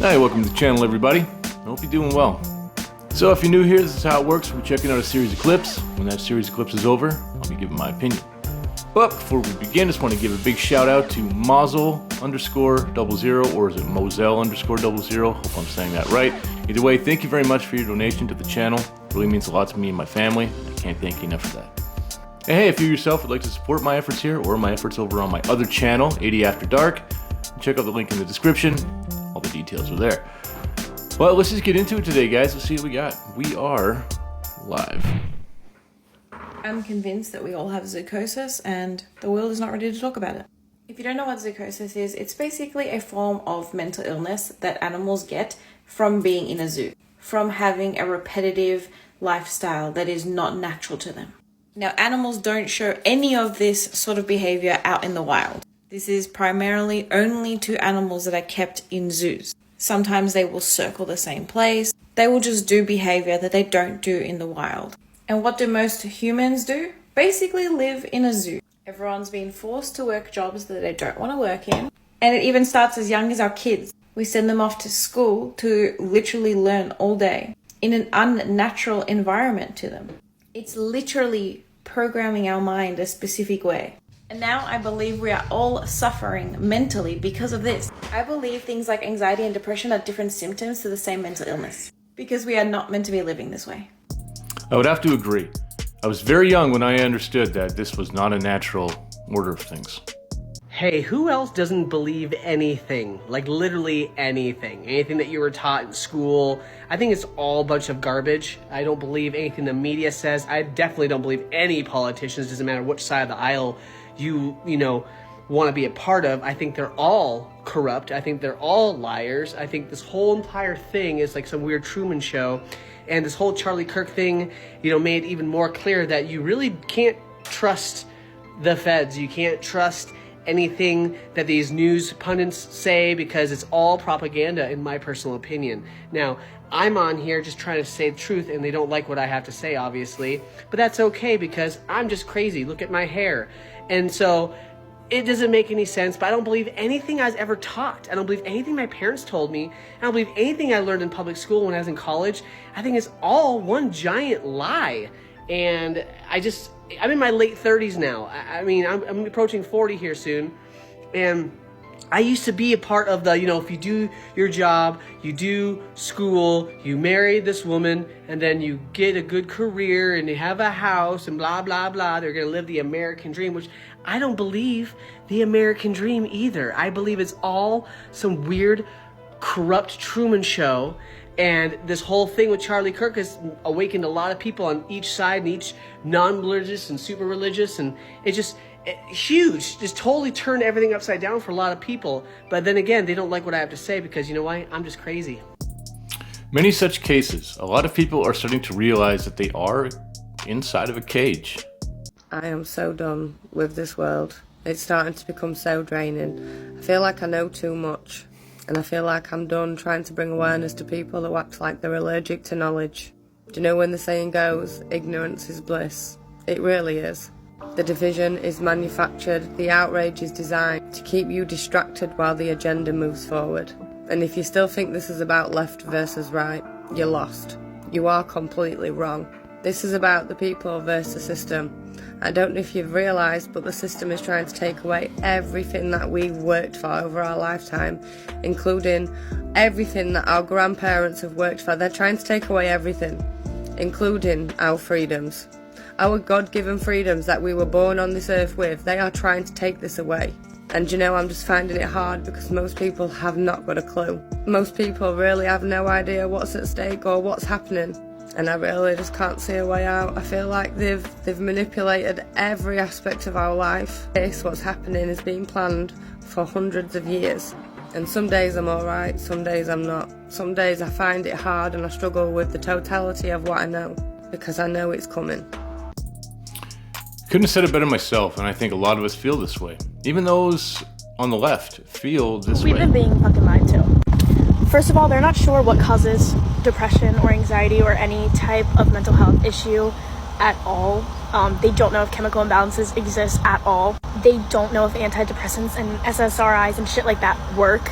Hi, welcome to the channel, everybody. I hope you're doing well. So if you're new here, this is how it works. We're checking out a series of clips. When that series of clips is over, I'll be giving my opinion. But before we begin, just want to give a big shout out to Mozel_00, or is it Moselle_00? Hope I'm saying that right. Either way, thank you very much for your donation to the channel. It really means a lot to me and my family. I can't thank you enough for that. And hey, if you yourself would like to support my efforts here or my efforts over on my other channel, 80 After Dark, check out the link in the description. All the details are there. Well, let's just get into it today, guys. Let's see what we got. We are live. I'm convinced that we all have zoochosis and the world is not ready to talk about it. If you don't know what zoochosis is, it's basically a form of mental illness that animals get from being in a zoo, from having a repetitive lifestyle that is not natural to them. Now, animals don't show any of this sort of behavior out in the wild. This is primarily only to animals that are kept in zoos. Sometimes they will circle the same place. They will just do behavior that they don't do in the wild. And what do most humans do? Basically live in a zoo. Everyone's been forced to work jobs that they don't want to work in. And it even starts as young as our kids. We send them off to school to literally learn all day in an unnatural environment to them. It's literally programming our mind a specific way. And now I believe we are all suffering mentally because of this. I believe things like anxiety and depression are different symptoms to the same mental illness, because we are not meant to be living this way. I would have to agree. I was very young when I understood that this was not a natural order of things. Hey, who else doesn't believe anything? Like literally anything. Anything that you were taught in school. I think it's all a bunch of garbage. I don't believe anything the media says. I definitely don't believe any politicians. Doesn't matter which side of the aisle you want to be a part of. I think they're all corrupt. I think they're all liars. I think this whole entire thing is like some weird Truman Show. And this whole Charlie Kirk thing, made even more clear that you really can't trust the feds. You can't trust anything that these news pundits say, because it's all propaganda, in my personal opinion. Now, I'm on here just trying to say the truth, and they don't like what I have to say, obviously. But that's okay, because I'm just crazy. Look at my hair. And so it doesn't make any sense, but I don't believe anything I was ever taught. I don't believe anything my parents told me. I don't believe anything I learned in public school when I was in college. I think it's all one giant lie. And I'm in my late 30s now. I'm approaching 40 here soon. And I used to be a part of the, if you do your job, you do school, you marry this woman, and then you get a good career and you have a house and blah, blah, blah. They're going to live the American dream, which I don't believe the American dream either. I believe it's all some weird, corrupt Truman Show. And this whole thing with Charlie Kirk has awakened a lot of people on each side, and each non-religious and super religious. And it's just huge, just totally turned everything upside down for a lot of people. But then again, they don't like what I have to say, because you know why? I'm just crazy. Many such cases. A lot of people are starting to realize that they are inside of a cage. I am so done with this world. It's starting to become so draining. I feel like I know too much. And I feel like I'm done trying to bring awareness to people who act like they're allergic to knowledge. Do you know when the saying goes, ignorance is bliss? It really is. The division is manufactured, the outrage is designed to keep you distracted while the agenda moves forward. And if you still think this is about left versus right, you're lost. You are completely wrong. This is about the people versus the system. I don't know if you've realised, but the system is trying to take away everything that we've worked for over our lifetime, including everything that our grandparents have worked for. They're trying to take away everything, including our freedoms. Our God-given freedoms that we were born on this earth with, they are trying to take this away. And I'm just finding it hard, because most people have not got a clue. Most people really have no idea what's at stake or what's happening. And I really just can't see a way out. I feel like they've manipulated every aspect of our life. What's happening is being planned for hundreds of years. And some days I'm alright, some days I'm not. Some days I find it hard and I struggle with the totality of what I know, because I know it's coming. Couldn't have said it better myself, and I think a lot of us feel this way. Even those on the left feel this way. We've been being fucking lied to. First of all, they're not sure what causes depression or anxiety or any type of mental health issue at all. They don't know if chemical imbalances exist at all. They don't know if antidepressants and SSRIs and shit like that work.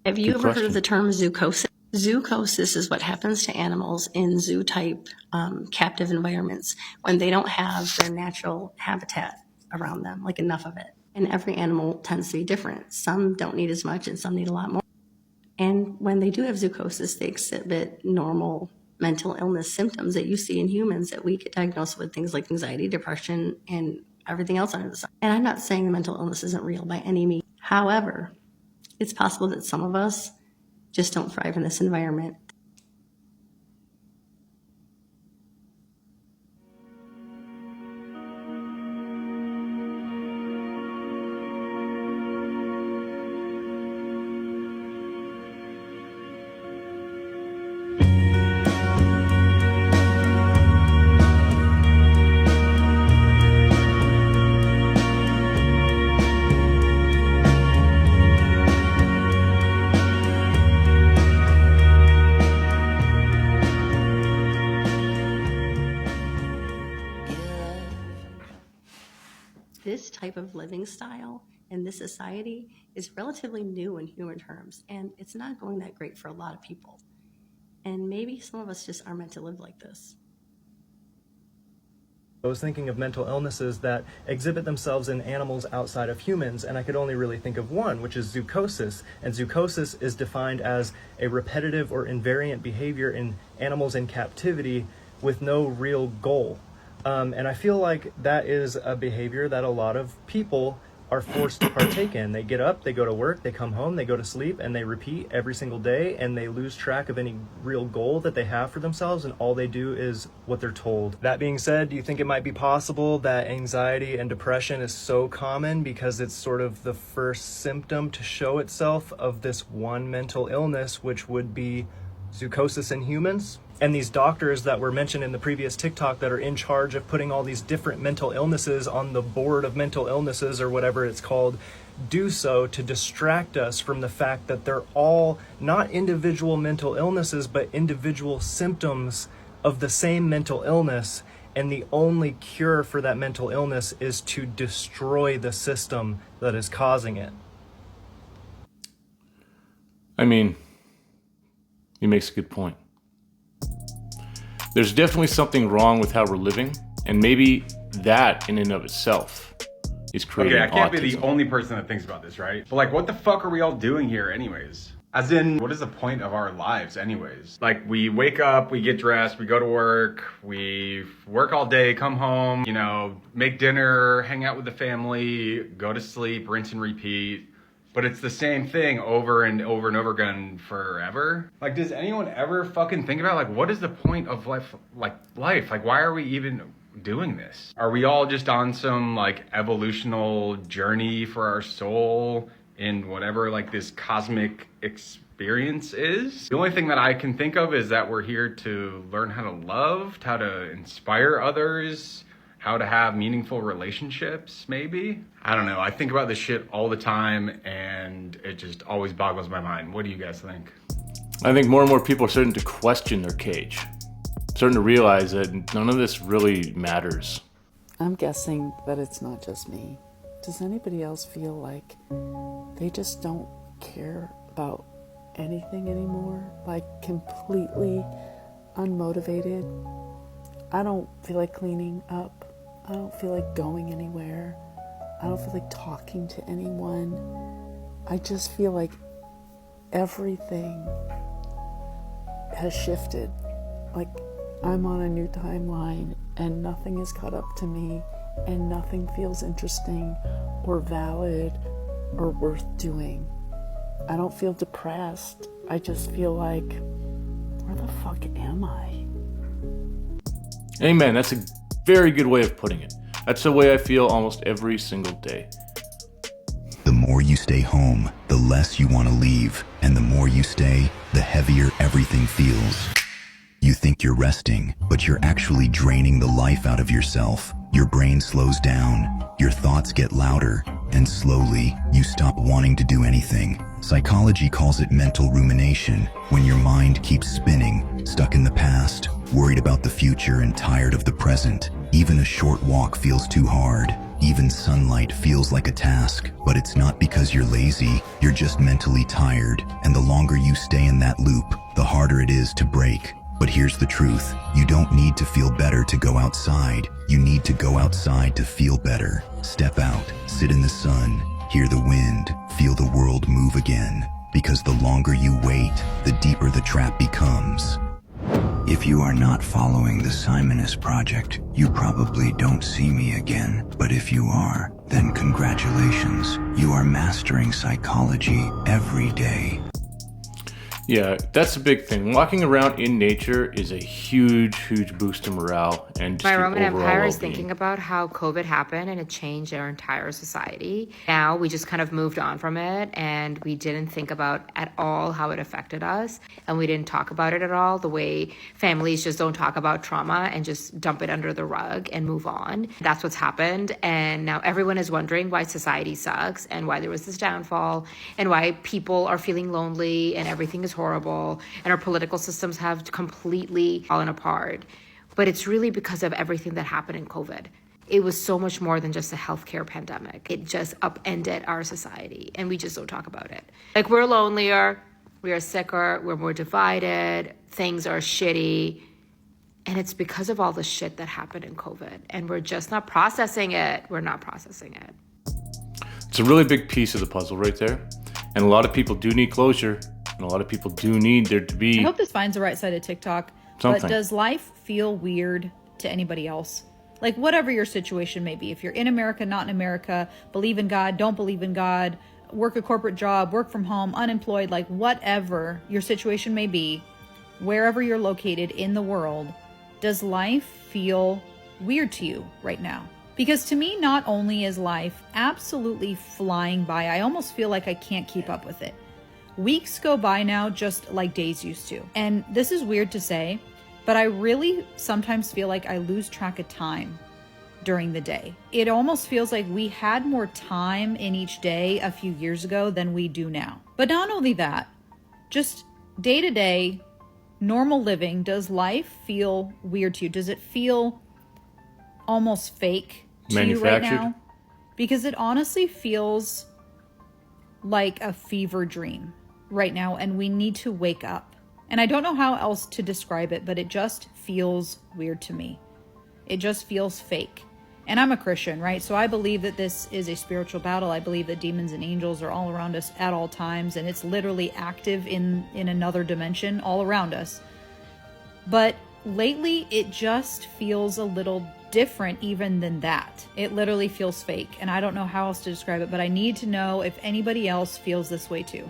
Have you Good ever heard question. of the term zoochosis? Zoochosis is what happens to animals in zoo-type captive environments when they don't have their natural habitat around them, like enough of it. And every animal tends to be different. Some don't need as much and some need a lot more. And when they do have zoochosis, they exhibit normal mental illness symptoms that you see in humans that we get diagnosed with, things like anxiety, depression, and everything else under the sun. And I'm not saying the mental illness isn't real by any means. However, it's possible that some of us just don't thrive in this environment. This type of living style in this society is relatively new in human terms, and it's not going that great for a lot of people. And maybe some of us just aren't meant to live like this. I was thinking of mental illnesses that exhibit themselves in animals outside of humans, and I could only really think of one, which is zoochosis. And zoochosis is defined as a repetitive or invariant behavior in animals in captivity with no real goal. And I feel like that is a behavior that a lot of people are forced to partake in. They get up, they go to work, they come home, they go to sleep, and they repeat every single day, and they lose track of any real goal that they have for themselves, and all they do is what they're told. That being said, do you think it might be possible that anxiety and depression is so common because it's sort of the first symptom to show itself of this one mental illness, which would be zoochosis in humans? And these doctors that were mentioned in the previous TikTok that are in charge of putting all these different mental illnesses on the board of mental illnesses or whatever it's called, do so to distract us from the fact that they're all not individual mental illnesses, but individual symptoms of the same mental illness. And the only cure for that mental illness is to destroy the system that is causing it. I mean, he makes a good point. There's definitely something wrong with how we're living, and maybe that in and of itself is creating Okay, I can't autism. be the only person that thinks about this, right? But like, what the fuck are we all doing here anyways? As in, what is the point of our lives anyways? Like, we wake up, we get dressed, we go to work, we work all day, come home, you know, make dinner, hang out with the family, go to sleep, rinse and repeat. But it's the same thing over and over and over again forever. Like, does anyone ever fucking think about, like, what is the point of life? Like, why are we even doing this? Are we all just on some, like, evolutional journey for our soul in whatever, like, this cosmic experience is? The only thing that I can think of is that we're here to learn how to love, how to inspire others, how to have meaningful relationships, maybe? I don't know. I think about this shit all the time, and it just always boggles my mind. What do you guys think? I think more and more people are starting to question their cage, starting to realize that none of this really matters. I'm guessing that it's not just me. Does anybody else feel like they just don't care about anything anymore? Like, completely unmotivated? I don't feel like cleaning up. I don't feel like going anywhere. I don't feel like talking to anyone. I just feel like everything has shifted. Like, I'm on a new timeline and nothing is caught up to me and nothing feels interesting or valid or worth doing. I don't feel depressed. I just feel like, where the fuck am I? Amen. That's a very good way of putting it. That's the way I feel almost every single day. The more you stay home, the less you want to leave. And the more you stay, the heavier everything feels. You think you're resting, but you're actually draining the life out of yourself. Your brain slows down, your thoughts get louder, and slowly, you stop wanting to do anything. Psychology calls it mental rumination, when your mind keeps spinning, stuck in the past, worried about the future and tired of the present. Even a short walk feels too hard. Even sunlight feels like a task, but it's not because you're lazy, you're just mentally tired. And the longer you stay in that loop, the harder it is to break. But here's the truth, you don't need to feel better to go outside. You need to go outside to feel better. Step out, sit in the sun, hear the wind, feel the world move again. Because the longer you wait, the deeper the trap becomes. If you are not following the Simonist Project, you probably don't see me again. But if you are, then congratulations. You are mastering psychology every day. Yeah, that's a big thing. Walking around in nature is a huge boost to morale and just My your Roman overall Empire is well-being. thinking about how COVID happened and it changed our entire society. Now we just kind of moved on from it and we didn't think about at all how it affected us. And we didn't talk about it at all, the way families just don't talk about trauma and just dump it under the rug and move on. That's what's happened. And now everyone is wondering why society sucks and why there was this downfall and why people are feeling lonely and everything is horrible and our political systems have completely fallen apart. But it's really because of everything that happened in COVID. It was so much more than just a healthcare pandemic. It just upended our society and we just don't talk about it. Like, we're lonelier, we are sicker, we're more divided, things are shitty. And it's because of all the shit that happened in COVID. And we're just not processing it. We're not processing it. It's a really big piece of the puzzle right there. And a lot of people do need closure. And a lot of people do need there to be I hope this finds the right side of TikTok. something. But does life feel weird to anybody else? Like, whatever your situation may be, if you're in America, not in America, believe in God, don't believe in God, work a corporate job, work from home, unemployed, like whatever your situation may be, wherever you're located in the world, does life feel weird to you right now? Because to me, not only is life absolutely flying by, I almost feel like I can't keep up with it. Weeks go by now just like days used to. And this is weird to say, but I really sometimes feel like I lose track of time during the day. It almost feels like we had more time in each day a few years ago than we do now. But not only that, just day to day, normal living, does life feel weird to you? Does it feel almost fake to you right now? Because it honestly feels like a fever dream right now, and we need to wake up. And I don't know how else to describe it, but it just feels weird to me. It just feels fake. And I'm a Christian, right? So I believe that this is a spiritual battle. I believe that demons and angels are all around us at all times, and it's literally active in another dimension all around us. But lately, it just feels a little different even than that. It literally feels fake, and I don't know how else to describe it, but I need to know if anybody else feels this way too.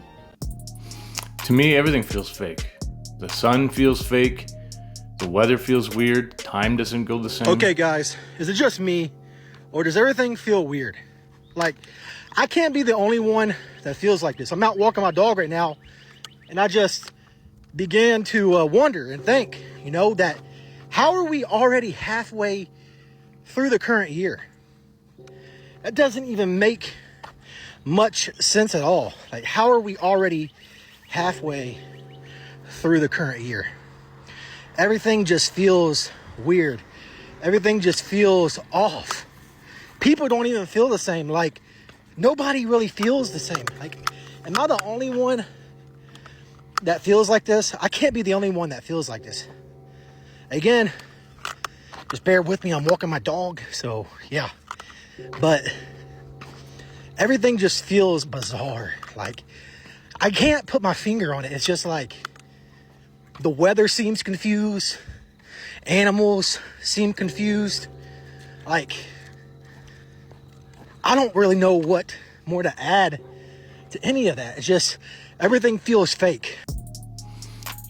To me, everything feels fake. The sun feels fake. The weather feels weird. Time doesn't go the same. Okay, guys, is it just me, or does everything feel weird? Like, I can't be the only one that feels like this. I'm out walking my dog right now, and I just began to wonder and think, that how are we already halfway through the current year? That doesn't even make much sense at all. Like, how are we already halfway through the current year? Everything just feels weird. Everything just feels off. People don't even feel the same. Like, nobody really feels the same. Like, am I the only one that feels like this? I can't be the only one that feels like this. Again, just bear with me. I'm walking my dog, so yeah. But everything just feels bizarre. Like, I can't put my finger on it. It's just like the weather seems confused. Animals seem confused. Like, I don't really know what more to add to any of that. It's just everything feels fake.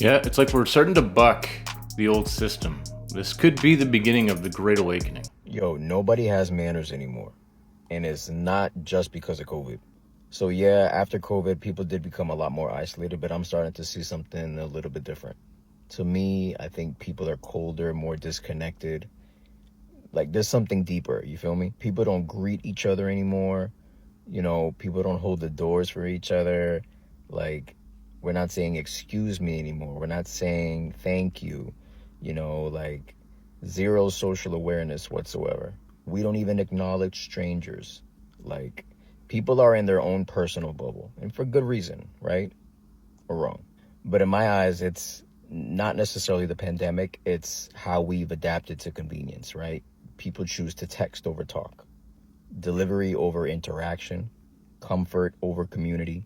Yeah, it's like we're starting to buck the old system. This could be the beginning of the Great Awakening. Yo, nobody has manners anymore. And it's not just because of COVID. So yeah, after COVID, people did become a lot more isolated, but I'm starting to see something a little bit different. To me, I think people are colder, more disconnected. Like, there's something deeper, you feel me? People don't greet each other anymore. People don't hold the doors for each other. Like, we're not saying excuse me anymore. We're not saying thank you. Like, zero social awareness whatsoever. We don't even acknowledge strangers. Like, people are in their own personal bubble, and for good reason, right? Or wrong. But in my eyes, it's not necessarily the pandemic, it's how we've adapted to convenience, right? People choose to text over talk, delivery over interaction, comfort over community.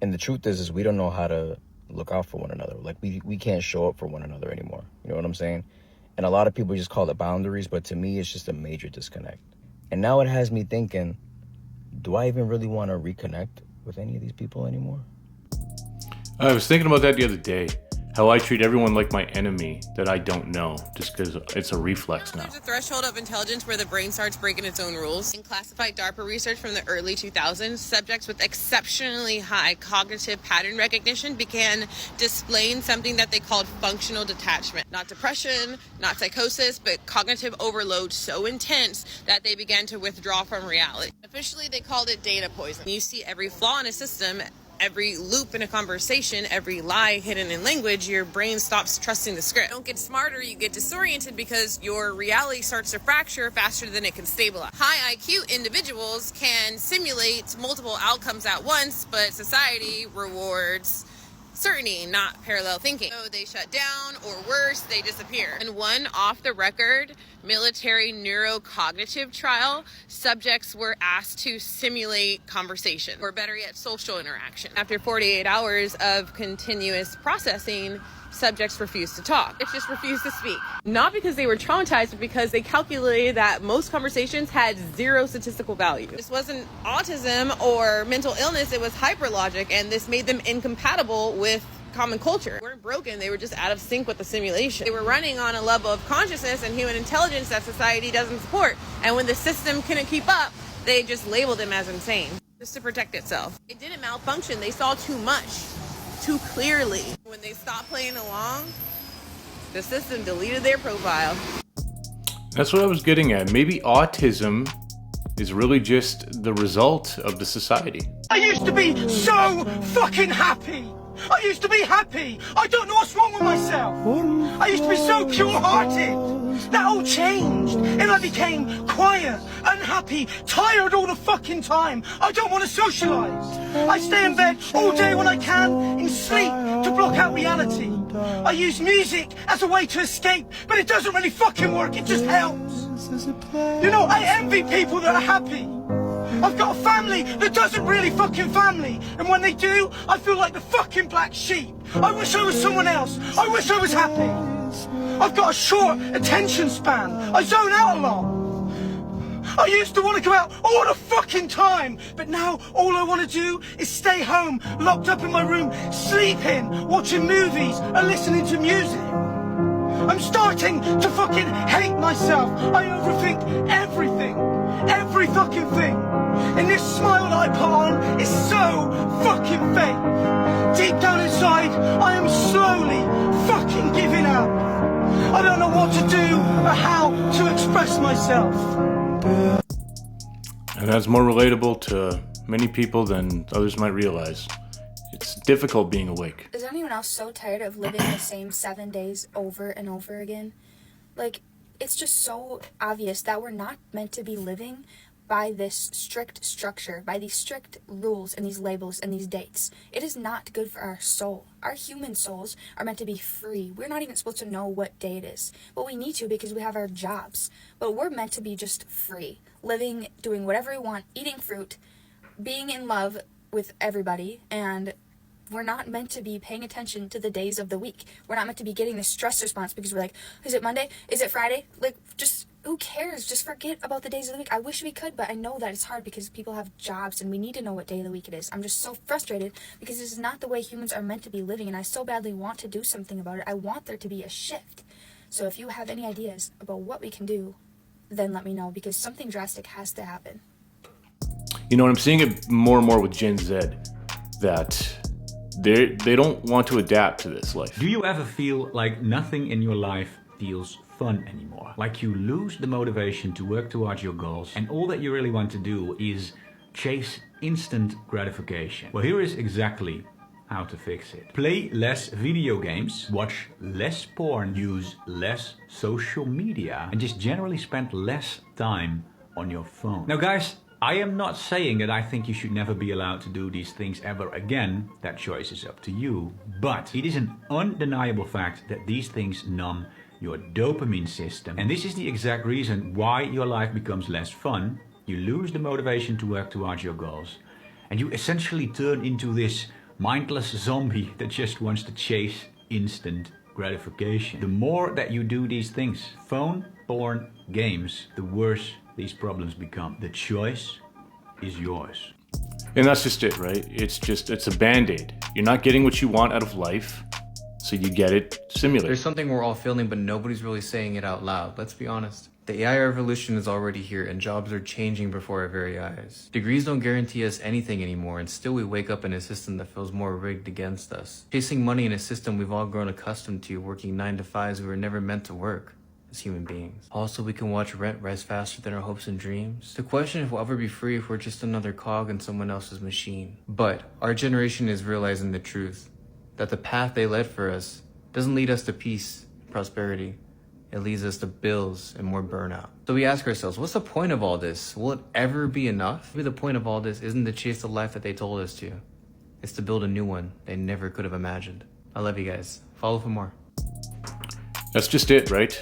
And the truth is we don't know how to look out for one another. Like, we can't show up for one another anymore. You know what I'm saying? And a lot of people just call it boundaries, but to me, it's just a major disconnect. And now it has me thinking, do I even really want to reconnect with any of these people anymore? I was thinking about that the other day, how I treat everyone like my enemy that I don't know, just because it's a reflex now. There's a threshold of intelligence where the brain starts breaking its own rules. In classified DARPA research from the early 2000s, subjects with exceptionally high cognitive pattern recognition began displaying something that they called functional detachment. Not depression, not psychosis, but cognitive overload so intense that they began to withdraw from reality. Officially, they called it data poison. You see every flaw in a system, every loop in a conversation, every lie hidden in language, your brain stops trusting the script. You don't get smarter, you get disoriented because your reality starts to fracture faster than it can stabilize. High IQ individuals can simulate multiple outcomes at once, but society rewards certainty, not parallel thinking. So they shut down, or worse, they disappear. In one off-the-record military neurocognitive trial, subjects were asked to simulate conversation, or better yet, social interaction. After 48 hours of continuous processing, subjects refused to talk. It just refused to speak. Not because they were traumatized, but because they calculated that most conversations had zero statistical value. This wasn't autism or mental illness, it was hyperlogic, and this made them incompatible with common culture. They weren't broken, they were just out of sync with the simulation. They were running on a level of consciousness and human intelligence that society doesn't support. And when the system couldn't keep up, they just labeled them as insane, just to protect itself. It didn't malfunction, they saw too much, too clearly. When they stopped playing along, the system deleted their profile. That's what I was getting at. Maybe autism is really just the result of the society. I used to be so fucking happy. I used to be happy. I don't know what's wrong with myself. I used to be so pure-hearted. That all changed, and I became quiet, unhappy, tired all the fucking time. I don't want to socialize. I stay in bed all day when I can, in sleep, to block out reality. I use music as a way to escape, but it doesn't really fucking work. It just helps. You know, I envy people that are happy. I've got a family that doesn't really fucking family, and when they do, I feel like the fucking black sheep. I wish I was someone else. I wish I was happy. I've got a short attention span. I zone out a lot. I used to want to go out all the fucking time, but now all I want to do is stay home, locked up in my room, sleeping, watching movies, and listening to music. I'm starting to fucking hate myself. I overthink everything. Every fucking thing. And this smile that I put on is so fucking fake. Deep down inside, I am slowly fucking giving up. I don't know what to do or how to express myself. And that's more relatable to many people than others might realize. It's difficult being awake. Is anyone else so tired of living the same 7 days over and over again? Like, it's just so obvious that we're not meant to be living by this strict structure, by these strict rules and these labels and these dates. It is not good for our soul. Our human souls are meant to be free. We're not even supposed to know what day it is. But we need to because we have our jobs. But we're meant to be just free, living, doing whatever we want, eating fruit, being in love with everybody, and we're not meant to be paying attention to the days of the week. We're not meant to be getting the stress response because we're like, is it Monday? Is it Friday? Like, just, who cares? Just forget about the days of the week. I wish we could, but I know that it's hard because people have jobs and we need to know what day of the week it is. I'm just so frustrated because this is not the way humans are meant to be living, and I so badly want to do something about it. I want there to be a shift. So if you have any ideas about what we can do, then let me know, because something drastic has to happen. You know, and I'm seeing it more and more with Gen Z, that they don't want to adapt to this life. Do you ever feel like nothing in your life feels fun anymore? Like you lose the motivation to work towards your goals, and all that you really want to do is chase instant gratification? Well, here is exactly how to fix it. Play less video games, watch less porn, use less social media, and just generally spend less time on your phone. Now guys, I am not saying that I think you should never be allowed to do these things ever again. That choice is up to you. But it is an undeniable fact that these things numb your dopamine system. And this is the exact reason why your life becomes less fun. You lose the motivation to work towards your goals. And you essentially turn into this mindless zombie that just wants to chase instant gratification. The more that you do these things, phone, porn, games, the worse these problems become. The choice is yours. And that's just it, right? It's a band-aid. You're not getting what you want out of life, so you get it simulated. There's something we're all feeling, but nobody's really saying it out loud. Let's be honest. The AI revolution is already here, and jobs are changing before our very eyes. Degrees don't guarantee us anything anymore, and still we wake up in a system that feels more rigged against us. Chasing money in a system we've all grown accustomed to, working 9 to 5s we were never meant to work as human beings. Also, we can watch rent rise faster than our hopes and dreams. The question if we'll ever be free if we're just another cog in someone else's machine. But our generation is realizing the truth, that the path they led for us doesn't lead us to peace, prosperity. It leads us to bills and more burnout. So we ask ourselves, what's the point of all this? Will it ever be enough? Maybe the point of all this isn't to chase the life that they told us to. It's to build a new one they never could have imagined. I love you guys. Follow for more. That's just it, right?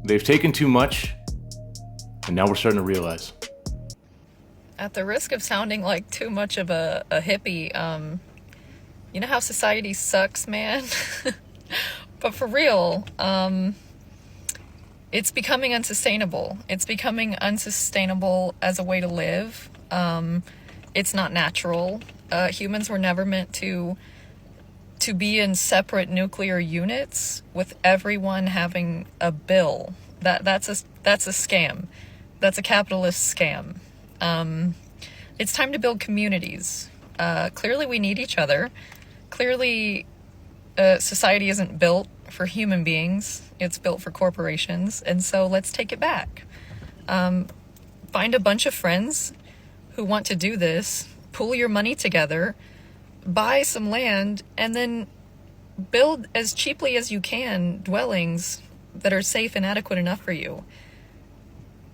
They've taken too much, and now we're starting to realize. At the risk of sounding like too much of a hippie, you know how society sucks, man? But for real, it's becoming unsustainable. It's becoming unsustainable as a way to live. It's not natural. Humans were never meant to be in separate nuclear units with everyone having a bill. That's a scam. That's a capitalist scam. It's time to build communities. Clearly we need each other. Clearly society isn't built for human beings. It's built for corporations. And so let's take it back. Find a bunch of friends who want to do this, pool your money together, buy some land, and then build as cheaply as you can dwellings that are safe and adequate enough for you.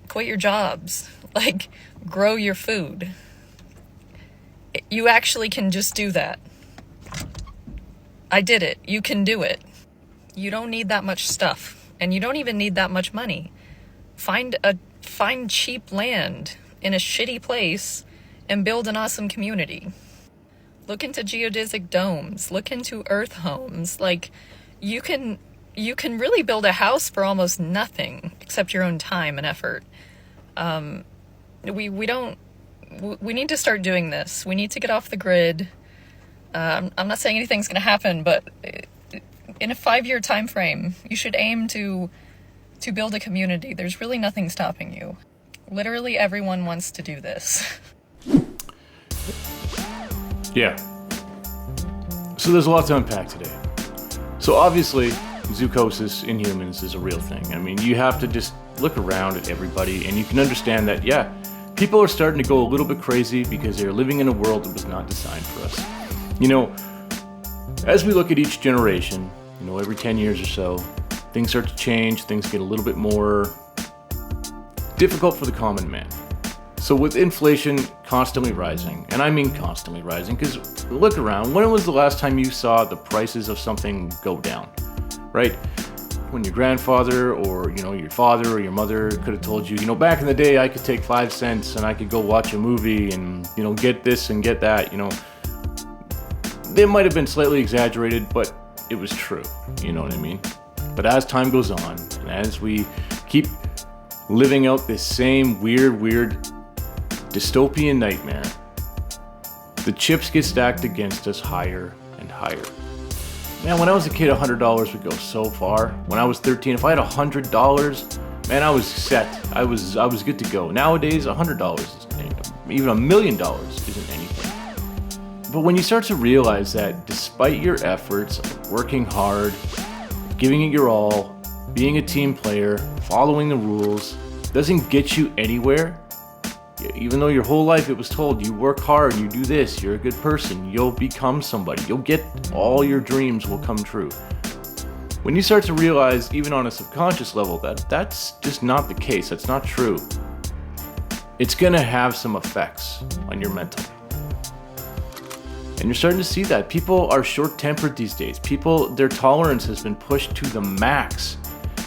Quit your jobs. Like, grow your food. You actually can just do that. I did it. You can do it. You don't need that much stuff, and you don't even need that much money. Find cheap land in a shitty place and build an awesome community. Look into geodesic domes. Look into earth homes. Like, you can really build a house for almost nothing except your own time and effort. We need to start doing this. We need to get off the grid. I'm not saying anything's going to happen, but in a 5-year time frame, you should aim to build a community. There's really nothing stopping you. Literally everyone wants to do this. Yeah. So there's a lot to unpack today. So obviously, zoochosis in humans is a real thing. I mean, you have to just look around at everybody and you can understand that, yeah, people are starting to go a little bit crazy because they're living in a world that was not designed for us. You know, as we look at each generation, you know, every 10 years or so, things start to change, things get a little bit more difficult for the common man. So with inflation constantly rising, and I mean constantly rising, because look around, when was the last time you saw the prices of something go down, right? When your grandfather or, you know, your father or your mother could have told you, you know, back in the day I could take 5 cents and I could go watch a movie and, you know, get this and get that, you know. They might have been slightly exaggerated, but it was true, you know what I mean? But as time goes on, and as we keep living out this same weird dystopian nightmare, the chips get stacked against us higher and higher. Man, when I was a kid, $100 would go so far. When I was 13, if I had $100, man, I was set. I was good to go. Nowadays, $100 isn't anything. Even $1 million isn't anything. But when you start to realize that despite your efforts of working hard, giving it your all, being a team player, following the rules, doesn't get you anywhere, even though your whole life it was told you work hard, you do this, you're a good person, you'll become somebody, you'll get all your dreams will come true. When you start to realize, even on a subconscious level, that that's just not the case, that's not true, it's gonna have some effects on your mental. And you're starting to see that. People are short-tempered these days. People, their tolerance has been pushed to the max.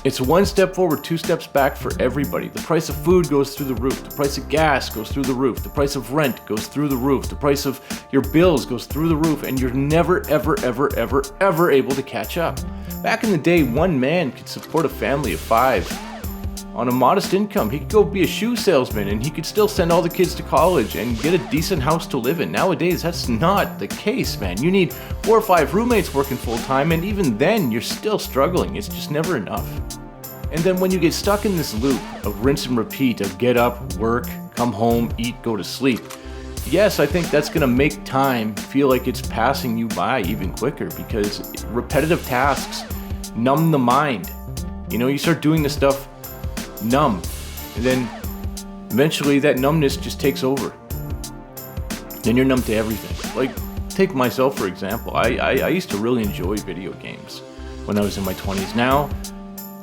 It's one step forward, two steps back for everybody. The price of food goes through the roof. The price of gas goes through the roof. The price of rent goes through the roof. The price of your bills goes through the roof, and you're never, ever, ever, ever, ever able to catch up. Back in the day, one man could support a family of 5 on a modest income. He could go be a shoe salesman and he could still send all the kids to college and get a decent house to live in. Nowadays, that's not the case, man. You need 4 or 5 roommates working full time, and even then, you're still struggling. It's just never enough. And then when you get stuck in this loop of rinse and repeat, of get up, work, come home, eat, go to sleep, yes, I think that's gonna make time feel like it's passing you by even quicker, because repetitive tasks numb the mind. You know, you start doing this stuff numb, and then eventually that numbness just takes over. Then you're numb to everything. Like, take myself for example. I used to really enjoy video games when I was in my 20s. Now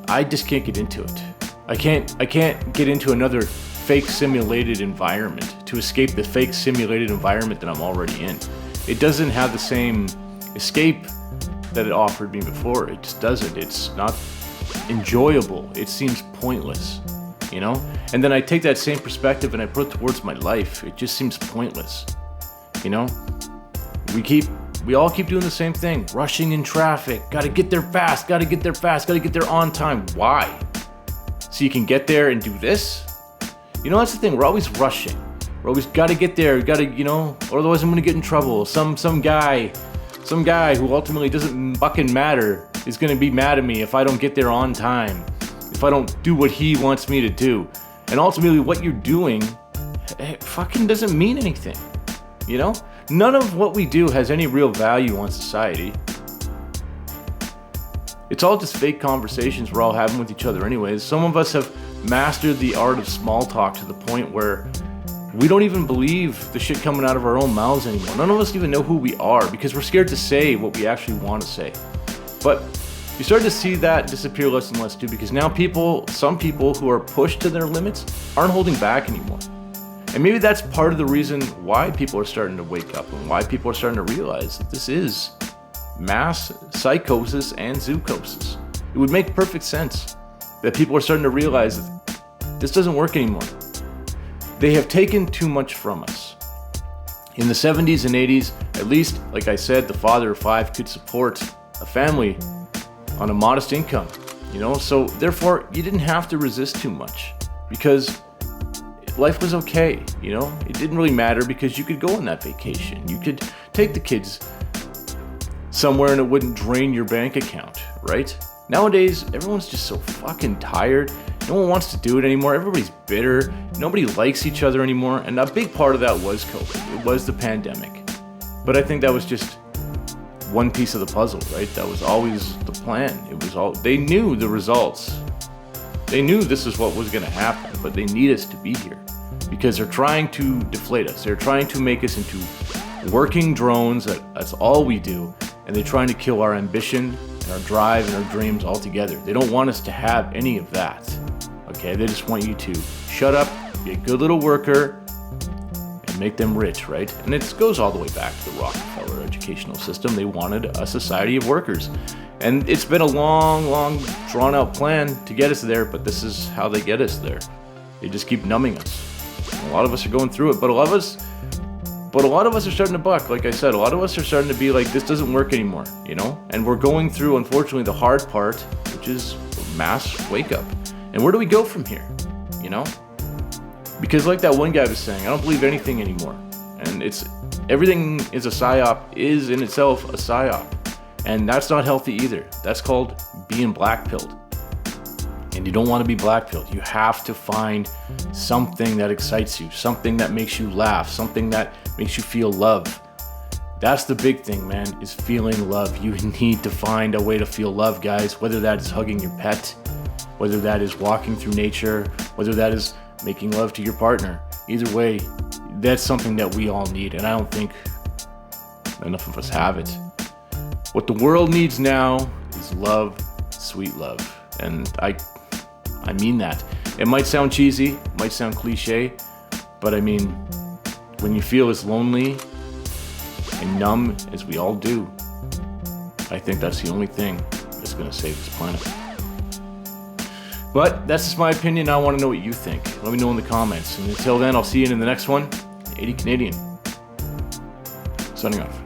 I just can't get into it. I can't get into another fake simulated environment to escape the fake simulated environment that I'm already in. It doesn't have the same escape that it offered me before. It just doesn't. It's not enjoyable. It seems pointless, you know? And then I take that same perspective and I put it towards my life. It just seems pointless, you know? We all keep doing the same thing. Rushing in traffic. Gotta get there fast, gotta get there fast, gotta get there on time. Why? So you can get there and do this? You know, that's the thing. We're always rushing. We're always gotta get there, gotta, you know, or otherwise I'm gonna get in trouble. Some guy who ultimately doesn't fucking matter is gonna be mad at me if I don't get there on time, if I don't do what he wants me to do. And ultimately what you're doing, it fucking doesn't mean anything, you know? None of what we do has any real value on society. It's all just fake conversations we're all having with each other anyways. Some of us have mastered the art of small talk to the point where we don't even believe the shit coming out of our own mouths anymore. None of us even know who we are because we're scared to say what we actually want to say. But you start to see that disappear less and less too, because now some people who are pushed to their limits aren't holding back anymore. And maybe that's part of the reason why people are starting to wake up and why people are starting to realize that this is mass psychosis and zoochosis. It would make perfect sense that people are starting to realize that this doesn't work anymore. They have taken too much from us. In the 70s and 80s, at least, like I said, the father of 5 could support a family on a modest income, you know? So therefore, you didn't have to resist too much because life was okay, you know? It didn't really matter because you could go on that vacation. You could take the kids somewhere and it wouldn't drain your bank account, right? Nowadays, everyone's just so fucking tired. No one wants to do it anymore. Everybody's bitter. Nobody likes each other anymore. And a big part of that was COVID. It was the pandemic. But I think that was just one piece of the puzzle, right? That was always the plan. They knew the results. They knew this is what was going to happen, but they need us to be here because they're trying to deflate us. They're trying to make us into working drones. That's all we do. And they're trying to kill our ambition and our drive and our dreams altogether. They don't want us to have any of that. Okay, they just want you to shut up, be a good little worker, and make them rich, right? And it goes all the way back to the Rockefeller educational system. They wanted a society of workers. And it's been a long, drawn out plan to get us there, but this is how they get us there. They just keep numbing us. And a lot of us are going through it, but a lot of us are starting to buck. Like I said, a lot of us are starting to be like, this doesn't work anymore, you know? And we're going through, unfortunately, the hard part, which is mass wake up. And where do we go from here, you know? Because like that one guy was saying, I don't believe anything anymore. And everything is a psyop, is in itself a psyop. And that's not healthy either. That's called being black-pilled. And you don't want to be black-pilled. You have to find something that excites you, something that makes you laugh, something that makes you feel love. That's the big thing, man, is feeling love. You need to find a way to feel love, guys, whether that is hugging your pet, whether that is walking through nature, whether that is making love to your partner. Either way, that's something that we all need, and I don't think enough of us have it. What the world needs now is love, sweet love. And I mean that. It might sound cheesy, it might sound cliche, But I mean, when you feel as lonely and numb as we all do, I think that's the only thing that's going to save this planet. But that's just my opinion. I want to know what you think. Let me know in the comments. And until then, I'll see you in the next one. 80 Canadian. Signing off.